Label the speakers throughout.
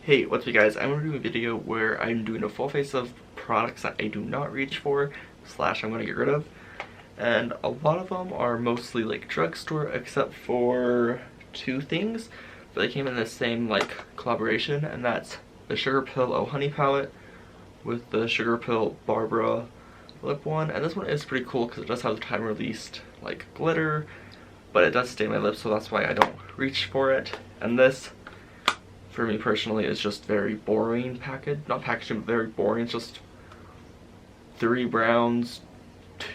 Speaker 1: Hey, what's up guys? I'm going to do a video where I'm doing a full face of products that I do not reach for / I'm going to get rid of. And a lot of them are mostly like drugstore except for two things. But they came in the same like collaboration, and that's the Sugarpill Oh Honey palette with the Sugarpill Barbara lip one. And this one is pretty cool because it does have the time released like glitter, but it does stain my lips, so that's why I don't reach for it. And this, for me personally, is just very boring not packaging, but very boring. It's just 3 browns,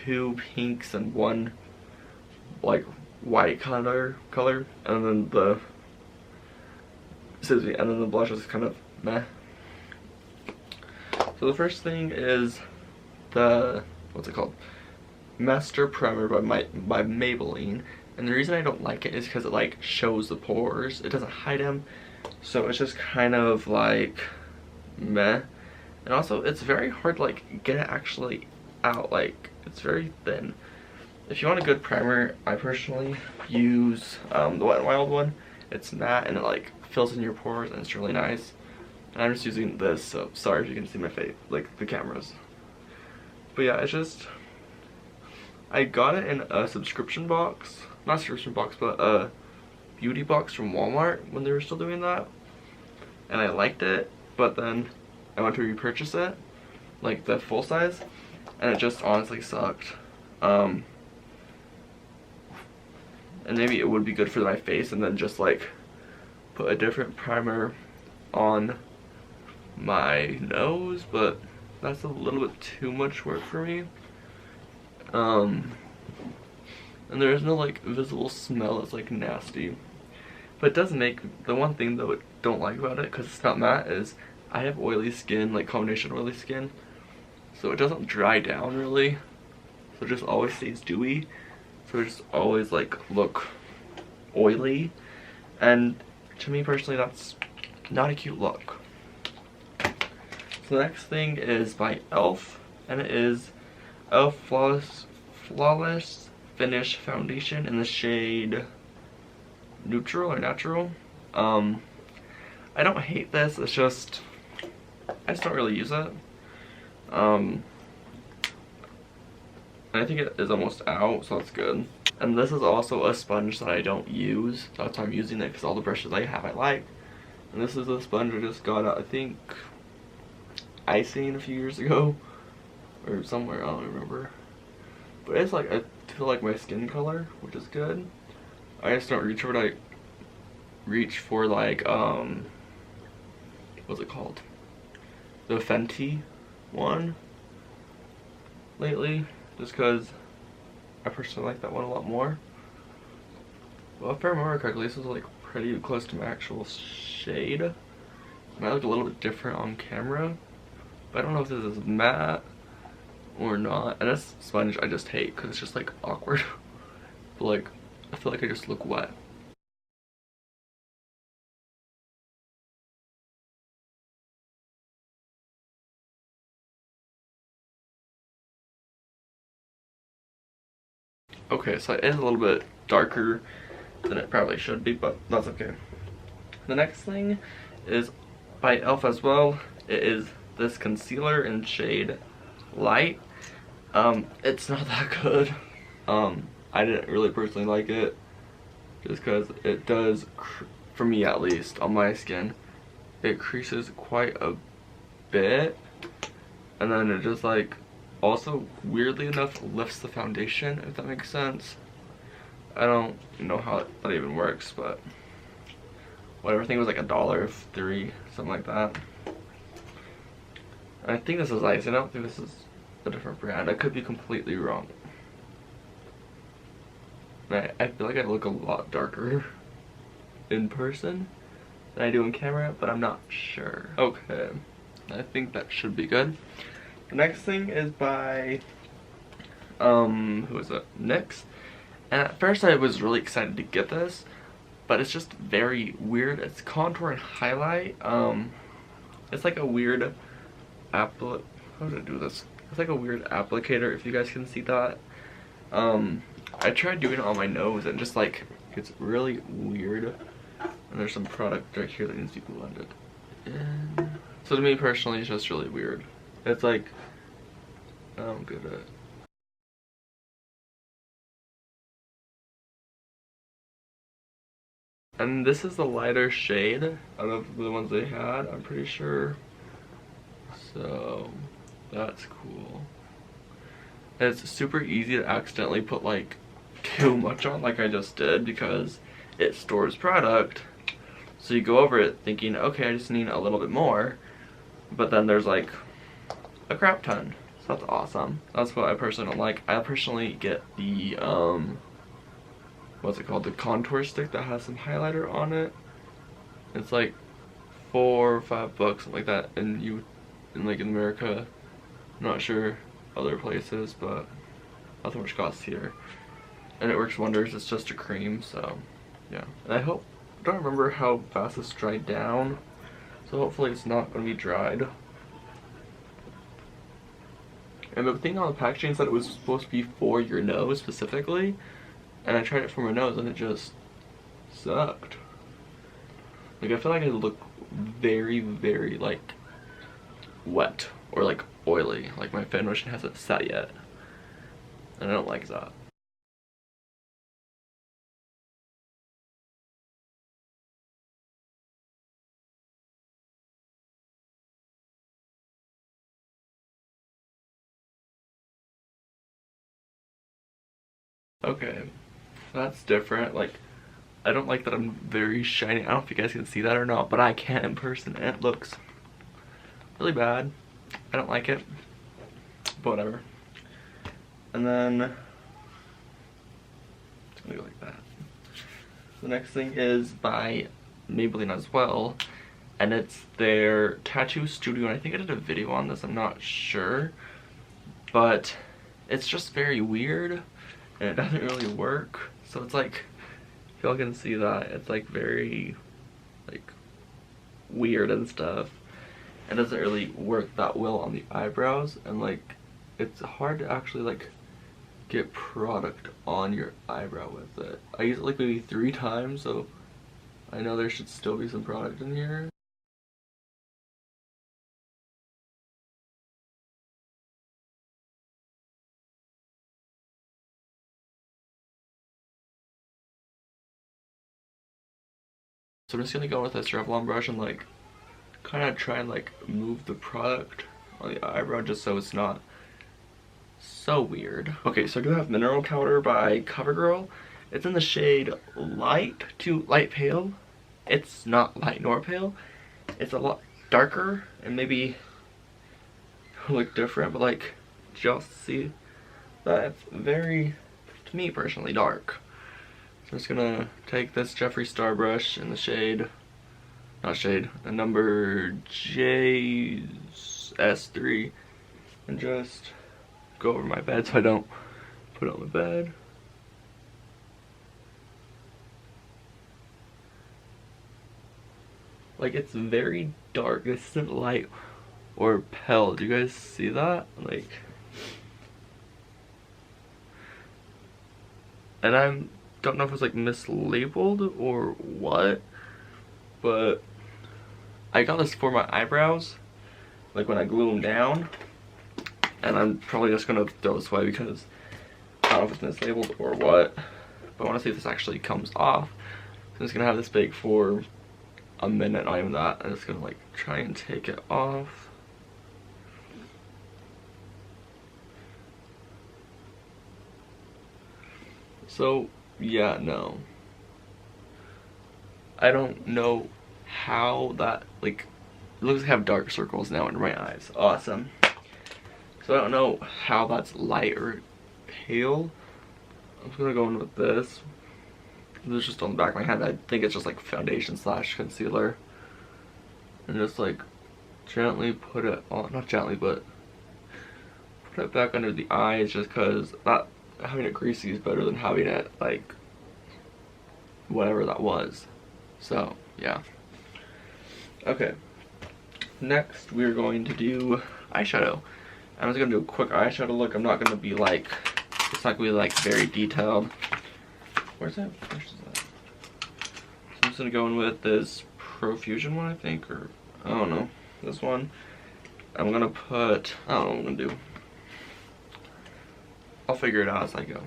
Speaker 1: 2 pinks, and 1 like white color, and then the blush is kind of meh. So the first thing is the, what's it called? Master Primer by Maybelline. And the reason I don't like it is because it like shows the pores. It doesn't hide them. So it's just kind of like meh. And also it's very hard to like get it actually out. Like it's very thin. If you want a good primer, I personally use the Wet n Wild one. It's matte and it like fills in your pores and it's really nice. And I'm just using this, so sorry if you can see my face, like the cameras. But yeah, it's just, I got it in a subscription box. Not a subscription box, but a beauty box from Walmart when they were still doing that. And I liked it, but then I went to repurchase it, like the full size, and it just honestly sucked. And maybe it would be good for my face, and then just like put a different primer on my nose, but that's a little bit too much work for me. And there is no like visible smell. It's like nasty, but it does make, the one thing though I don't like about it, because it's not matte, is I have oily skin, like combination oily skin, so it doesn't dry down really, so it just always stays dewy, so it just always like look oily, and to me personally that's not a cute look. So the next thing is by e.l.f. and it is e.l.f. Flawless Finish Foundation in the shade Neutral or Natural. I don't hate this, it's just, I just don't really use it. And I think it is almost out, so that's good. And this is also a sponge that I don't use, so that's why I'm using it, because all the brushes I have I like. And this is a sponge I just got at, I think, Icing a few years ago, or somewhere, I don't remember. But it's like, I feel like my skin color, which is good. I just don't reach for it. I reach for like, what's it called? The Fenty one lately, just because I personally like that one a lot more. Well, if I remember correctly, this was like pretty close to my actual shade. It might look a little bit different on camera, but I don't know if this is matte or not. And this sponge I just hate because it's just like awkward. But like, I feel like I just look wet. Okay, so it is a little bit darker than it probably should be, but that's okay. The next thing is by e.l.f. as well. It is this concealer in shade Light. It's not that good. I didn't really personally like it, just because it does, for me at least, on my skin, it creases quite a bit, and then it just like, also weirdly enough lifts the foundation, if that makes sense. I don't know how that even works, but whatever. I think it was like $1.03, something like that. And I think this is Ice. I don't think this is a different brand. I could be completely wrong. I feel like I look a lot darker in person than I do in camera, but I'm not sure. Okay, I think that should be good. The next thing is by, who is it? NYX. And at first I was really excited to get this, but it's just very weird. It's contour and highlight. It's like a weird how did I do this? It's like a weird applicator, if you guys can see that. I tried doing it on my nose and just like, it's really weird. And there's some product right here that needs to be blended. And so to me personally, it's just really weird. It's like, I don't get it. And this is the lighter shade out of the ones they had, I'm pretty sure. So, that's cool. And it's super easy to accidentally put like too much on, like I just did, because it stores product. So you go over it thinking, okay, I just need a little bit more. But then there's like a crap ton. So that's awesome. That's what I personally don't like. I personally get the, what's it called? The contour stick that has some highlighter on it. It's like $4 or $5, something like that. And like in America, I'm not sure other places, but that's how much it costs here. And it works wonders. It's just a cream, so yeah. And I don't remember how fast this dried down. So hopefully it's not going to be dried. And the thing on the packaging said it was supposed to be for your nose specifically. And I tried it for my nose and it just sucked. Like I feel like it looked very, very like wet or like oily. Like my foundation hasn't set yet. And I don't like that. Okay, that's different. Like, I don't like that I'm very shiny. I don't know if you guys can see that or not, but I can in person, and it looks really bad. I don't like it, but whatever. And then it's gonna go like that. The next thing is by Maybelline as well, and it's their tattoo studio. And I think I did a video on this. I'm not sure, but it's just very weird. And it doesn't really work, so it's like, if y'all can see that, it's like very like weird and stuff. It doesn't really work that well on the eyebrows, and like it's hard to actually like get product on your eyebrow with it. I use it like maybe 3 times, so I know there should still be some product in here. So I'm just gonna go with this Revlon brush and like kind of try and like move the product on the eyebrow just so it's not so weird. Okay, so I do have Mineral Powder by CoverGirl. It's in the shade light to light pale. It's not light nor pale. It's a lot darker and maybe look different, but like just see that it's very, to me personally, dark. So I'm just gonna take this Jeffree Star brush in the shade, not shade, the number JS3, and just go over my bed so I don't put it on the bed. Like it's very dark. This isn't light or pale. Do you guys see that? Like, and I don't know if it's like mislabeled or what, but I got this for my eyebrows, like when I glue them down, and I'm probably just gonna throw this away because I don't know if it's mislabeled or what, but I want to see if this actually comes off. I'm just gonna have this big for a minute, not even that. I'm just gonna like try and take it off. So yeah, no, I don't know how that, like, it looks like I have dark circles now under my eyes. Awesome. So I don't know how that's light or pale. I'm just gonna go in with this. This is just on the back of my hand. I think it's just like foundation slash concealer. And just like gently put it on, not gently, but put it back under the eyes, just because that, having it greasy is better than having it like whatever that was. So yeah. Okay, next we're going to do eyeshadow. I'm just gonna do a quick eyeshadow look. I'm not gonna be like, it's not gonna be like very detailed. Where's that? Where's that? So I'm just gonna go in with this Profusion one, I think, or I don't know. This one, I'm gonna put, I don't know what I'm gonna do. I'll figure it out as I go.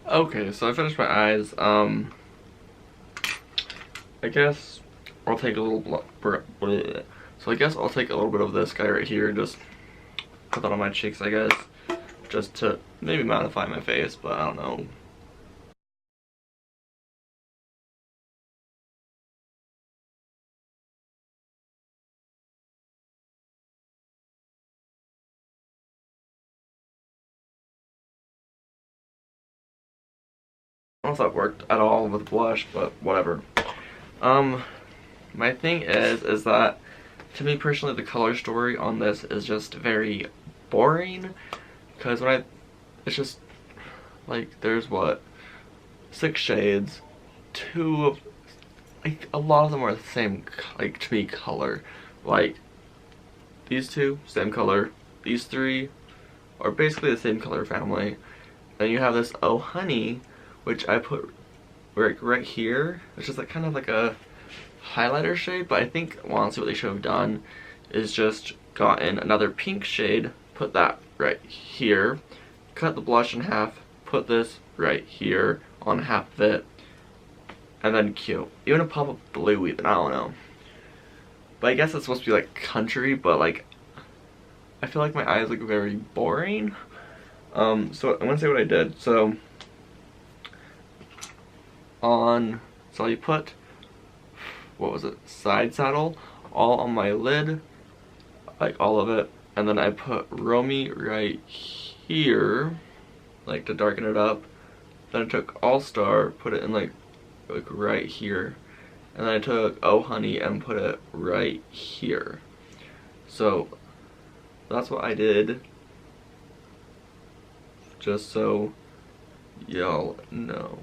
Speaker 1: Okay, so I finished my eyes. I guess I'll take a little so I guess I'll take a little bit of this guy right here and just put that on my cheeks, I guess. Just to maybe mattify my face, but I don't know. I don't know if that worked at all with blush, but whatever. Um, my thing is that, to me personally, the color story on this is just very boring. Because it's just, like, there's what, 6 shades, 2 of, like, a lot of them are the same, like, to me, color. Like, these 2, same color. These 3 are basically the same color family. Then you have this Oh Honey, which I put right here, which is like kind of like a highlighter shade, but I think, well, honestly what they should have done is just gotten another pink shade, put that right here, cut the blush in half, put this right here on half of it, and then cute. Even a pop of blue even, I don't know. But I guess it's supposed to be like country, but like, I feel like my eyes look very boring. So I'm gonna say what I did. So you put, what was it, side saddle all on my lid, like all of it, and then I put Romy right here, like to darken it up. Then I took All Star, put it in like right here, and then I took Oh Honey and put it right here. So that's what I did, just so y'all know.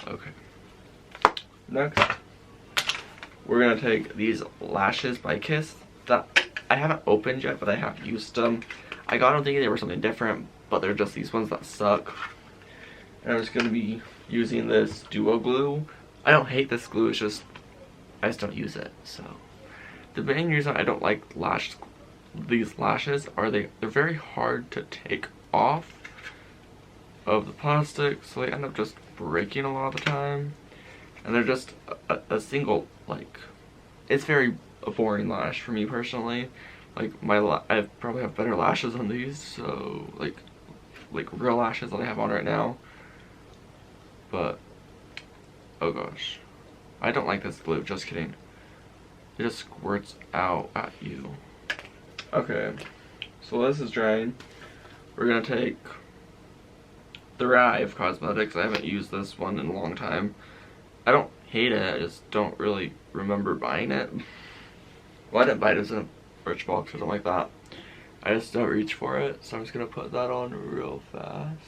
Speaker 1: Okay. Next, we're gonna take these lashes by Kiss that I haven't opened yet, but I have used them. I got them thinking they were something different, but they're just these ones that suck. And I'm just gonna be using this Duo Glue. I don't hate this glue, it's just I just don't use it. So the main reason I don't like these lashes are they're very hard to take off of the plastic, so they end up just breaking a lot of the time. And they're just a single, like, it's very a boring lash for me personally. Like, I probably have better lashes on these, so, like real lashes that I have on right now. But, oh gosh. I don't like this glue, just kidding. It just squirts out at you. Okay, so this is drying. We're gonna take Thrive Cosmetics. I haven't used this one in a long time. I don't hate it, I just don't really remember buying it. Well, I didn't buy it as a Birchbox or something like that. I just don't reach for it, so I'm just gonna put that on real fast.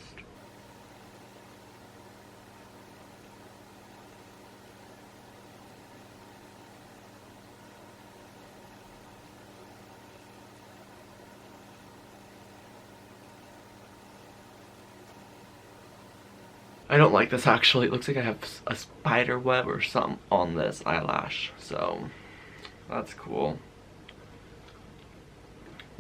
Speaker 1: I don't like this actually. It looks like I have a spider web or something on this eyelash, so that's cool.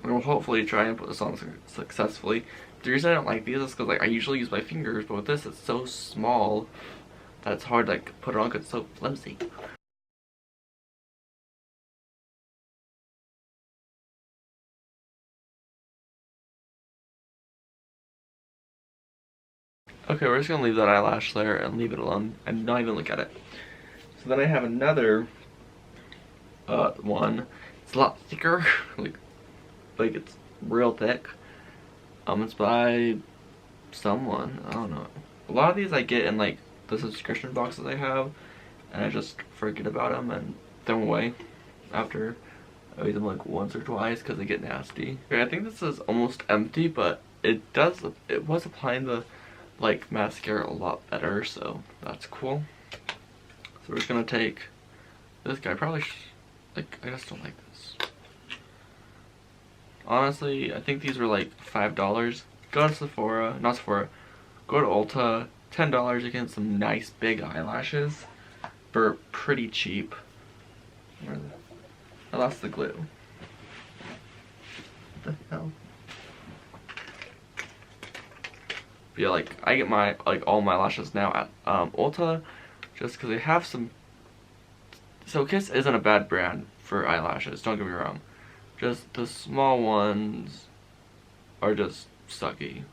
Speaker 1: And we'll hopefully try and put this on successfully. The reason I don't like these is because like I usually use my fingers, but with this it's so small that it's hard to like put it on because it's so flimsy. Okay, we're just gonna leave that eyelash there and leave it alone and not even look at it. So then I have another one. It's a lot thicker. like it's real thick. It's by someone, I don't know. A lot of these I get in like the subscription boxes I have, and I just forget about them and throw them away after I use them like once or twice because they get nasty. Okay, I think this is almost empty, but it was applying the like mascara a lot better, so that's cool. So we're just gonna take this guy. Probably like, I just don't like this. Honestly, I think these were like $5. Go to Sephora, not Sephora, go to Ulta, $10, you get some nice big eyelashes for pretty cheap. I lost the glue. What the hell? But yeah, like, I get my, like, all my lashes now at Ulta, just because they have some. So Kiss isn't a bad brand for eyelashes, don't get me wrong. Just the small ones are just sucky.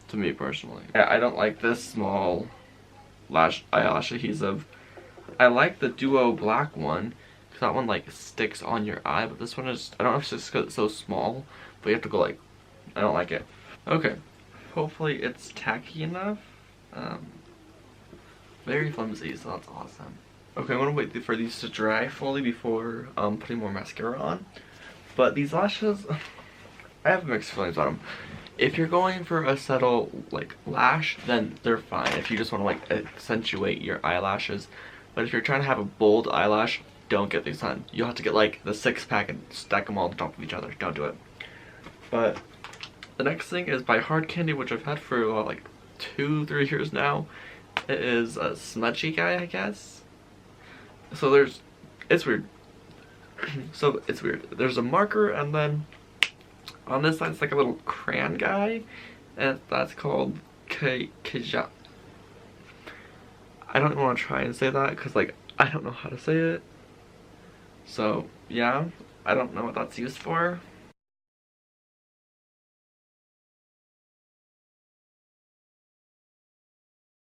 Speaker 1: To me personally. Yeah, I don't like this small eyelash adhesive. I like the Duo black one, because that one like sticks on your eye, but this one is, I don't know if it's just because it's so small, but you have to go like, I don't like it. Okay, hopefully it's tacky enough. Very flimsy, so that's awesome. Okay, I'm gonna wait for these to dry fully before putting more mascara on. But these lashes, I have mixed feelings on them. If you're going for a subtle like lash, then they're fine. If you just want to like accentuate your eyelashes, but if you're trying to have a bold eyelash, don't get these on. You'll have to get like the 6-pack and stack them all on top of each other. Don't do it. But the next thing is by Hard Candy, which I've had for like 2-3 years now. It is a smudgy guy, I guess. So it's weird. So it's weird. There's a marker, and then on this side it's like a little crayon guy, and that's called Kija. I don't even want to try and say that because like I don't know how to say it. So yeah, I don't know what that's used for.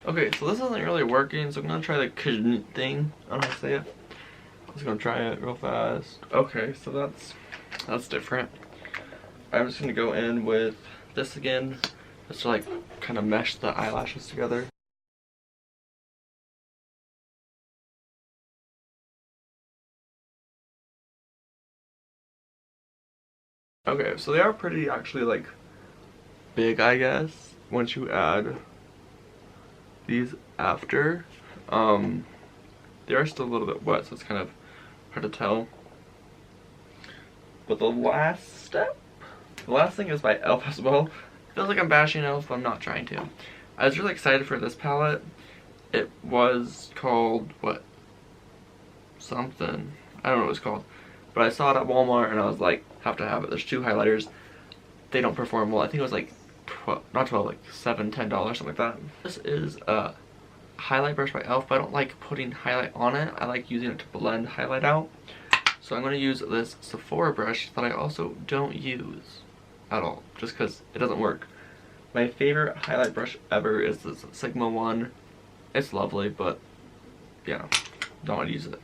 Speaker 1: Okay, so this isn't really working, so I'm gonna try the Kajn thing. I don't know how to say it. I'm just gonna try it real fast. Okay, so that's different. I'm just gonna go in with this again, just to like kind of mesh the eyelashes together. Okay, so they are pretty actually like big, I guess, once you add these after. They are still a little bit wet, so it's kind of hard to tell. But the last thing is by e.l.f. as well. Feels like I'm bashing e.l.f., but I'm not trying to. I was really excited for this palette. It was called, what? Something. I don't know what it was called. But I saw it at Walmart and I was like, have to have it. There's 2 highlighters. They don't perform well. I think it was like 12, not 12, like $7, $10, something like that. This is a highlight brush by e.l.f., but I don't like putting highlight on it. I like using it to blend highlight out. So I'm going to use this Sephora brush that I also don't use at all, just because it doesn't work. My favorite highlight brush ever is this Sigma one. It's lovely, but yeah, don't want to use it.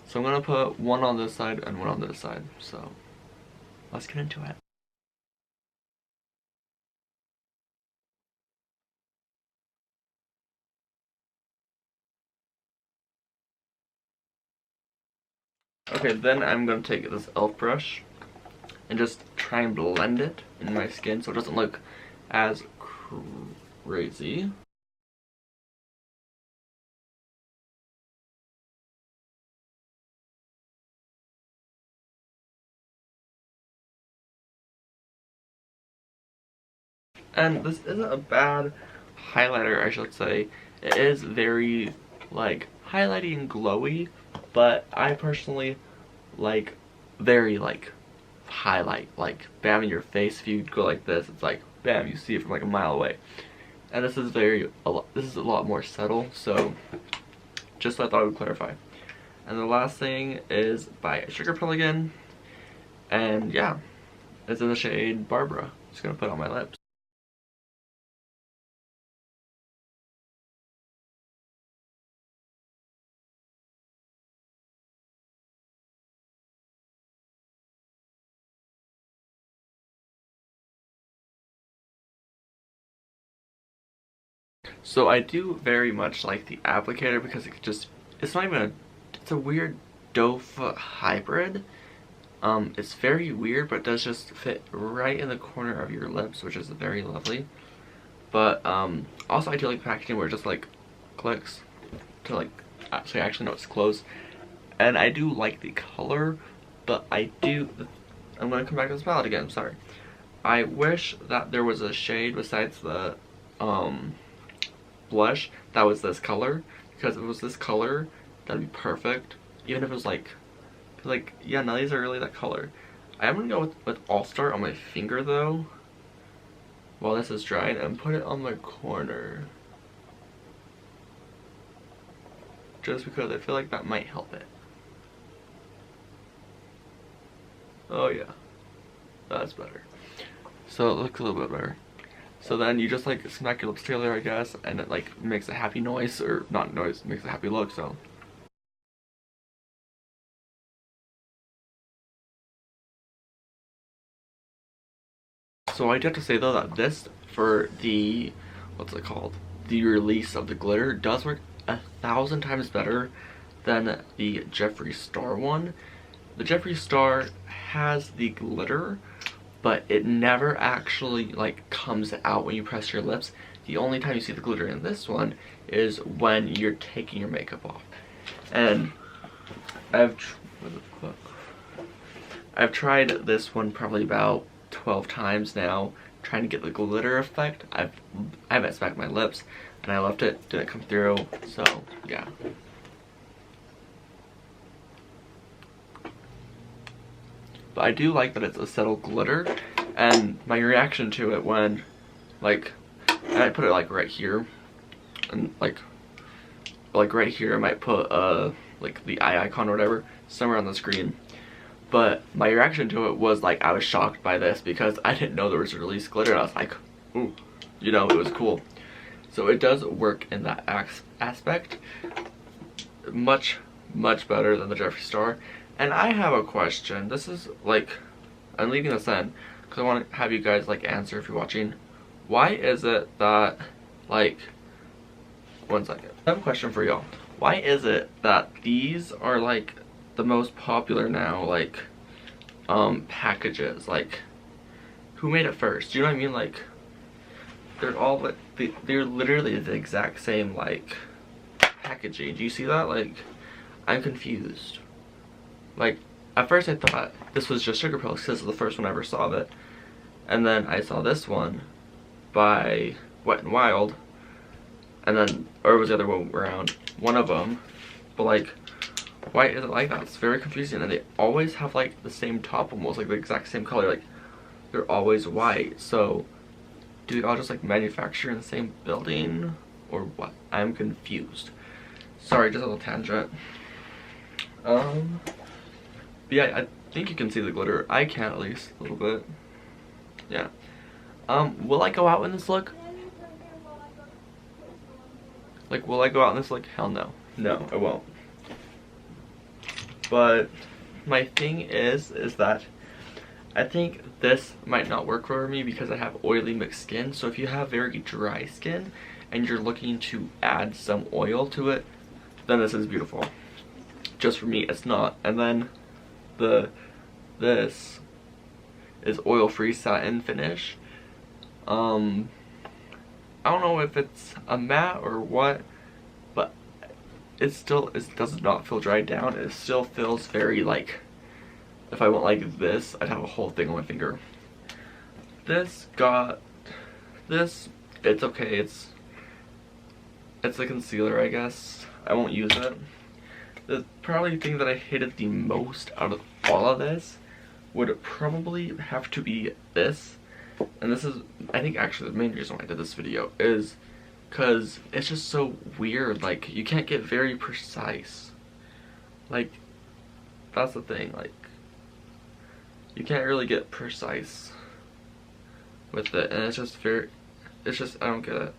Speaker 1: So I'm going to put one on this side and one on this side. So let's get into it. Okay, then I'm going to take this e.l.f. brush and just try and blend it in my skin so it doesn't look as crazy. And this isn't a bad highlighter, I should say. It is very like highlighty and glowy, but I personally like very like highlight, like bam in your face. If you go like this, it's like bam, you see it from like a mile away. And this is this is a lot more subtle, so just so I thought I would clarify. And the last thing is by Sugar Pill again, and yeah, it's in the shade Barbara. Just gonna put it on my lips. So I do very much like the applicator because it's not even it's a weird doe foot hybrid. It's very weird, but it does just fit right in the corner of your lips, which is very lovely. But also I do like packaging where it just like clicks to like so you actually know it's closed. And I do like the color, but I'm gonna come back to this palette again, I'm sorry. I wish that there was a shade besides the blush that was this color, because if it was this color, that'd be perfect. Even if it was like yeah, none of these are really that color. I am gonna go with All Star on my finger though, while this is drying, and put it on my corner. Just because I feel like that might help it. Oh yeah, that's better. So it looks a little bit better. So then you just like smack your lips together, I guess, and it like makes a happy noise, or not noise, makes a happy look, so. So I do have to say though that this, for the, what's it called? The release of the glitter does work 1,000 times better than the Jeffree Star one. The Jeffree Star has the glitter, but it never actually like comes out when you press your lips. The only time you see the glitter in this one is when you're taking your makeup off. And I've tried this one probably about 12 times now, trying to get the glitter effect. I haven't smacked my lips, and I left it, didn't come through, so yeah. But I do like that it's a subtle glitter, and my reaction to it when, like, and I put it like right here, and like right here I might put like the eye icon or whatever somewhere on the screen. But my reaction to it was like I was shocked by this because I didn't know there was a release glitter, and I was like, ooh, you know, it was cool. So it does work in that aspect much better than the Jeffree Star. And I have a question. This is like, I'm leaving this in because I want to have you guys like answer if you're watching. Why is it that, like, one second, I have a question for y'all. Why is it that these are like the most popular now, like packages? Like, who made it first? Do you know what I mean? Like, they're all like they're literally the exact same like packaging. Do you see that? Like, I'm confused. Like, at first I thought this was just Sugar Pills because this is the first one I ever saw of it, and then I saw this one by Wet n Wild, and then, or it was the other one around, one of them. But like, why is it like that? It's very confusing, and they always have like the same top, almost like the exact same color. Like, they're always white. So do they all just like manufacture in the same building, or what? I'm confused. Sorry, just a little tangent. But yeah, I think you can see the glitter. I can, at least a little bit. Yeah. Will I go out in this look? Like, will I go out in this look? Hell no. No, I won't. But my thing is that I think this might not work for me because I have oily mixed skin. So if you have very dry skin and you're looking to add some oil to it, then this is beautiful. Just for me, it's not. And then this is oil-free satin finish. I don't know if it's a matte or what, but it does not feel dried down. It still feels very like, if I went like this, I'd have a whole thing on my finger. It's okay. It's a concealer, I guess. I won't use it. The probably thing that I hated the most out of all of this would probably have to be this. And this is, I think, actually the main reason why I did this video is because it's just so weird. Like, you can't get very precise. Like, that's the thing. Like, you can't really get precise with it, and it's just I don't get it.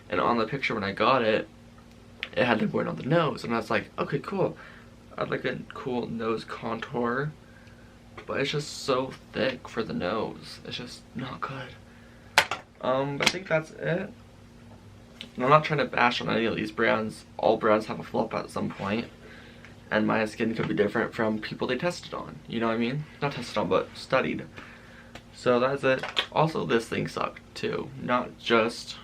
Speaker 1: And on the picture when I got it, it had the point on the nose, and I was like, okay, cool. I'd like a cool nose contour, but it's just so thick for the nose. It's just not good. But I think that's it. And I'm not trying to bash on any of these brands. All brands have a flop at some point. And my skin could be different from people they tested on. You know what I mean? Not tested on, but studied. So that's it. Also, this thing sucked too. Not just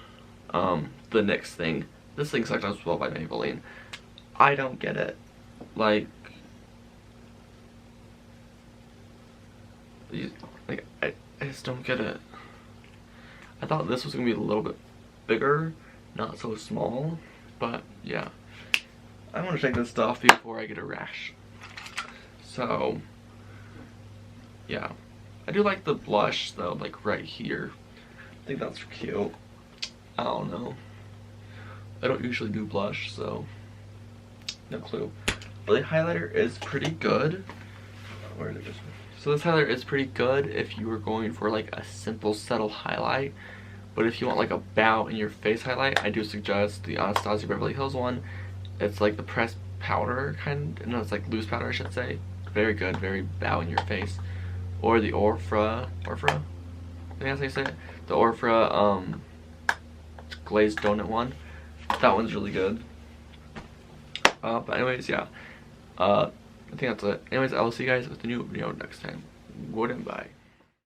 Speaker 1: the NYX thing. This thing sucked as well by Maybelline. I don't get it. Like I just don't get it. I thought this was gonna be a little bit bigger, not so small, but yeah. I want to take this off before I get a rash. So yeah, I do like the blush though, like right here. I think that's cute. I don't know. I don't usually do blush, so no clue. But the highlighter is pretty good. Where did it go? So this highlighter is pretty good if you were going for like a simple subtle highlight. But if you want like a bow in your face highlight, I do suggest the Anastasia Beverly Hills one. It's like the pressed powder kind, no, it's like loose powder I should say. Very good, very bow in your face. Or the Orfra, I think that's how you say it. The Orfra glazed donut one. That one's really good. But anyways, yeah. I think that's it. Anyways, I will see you guys with the new video next time. Goodbye.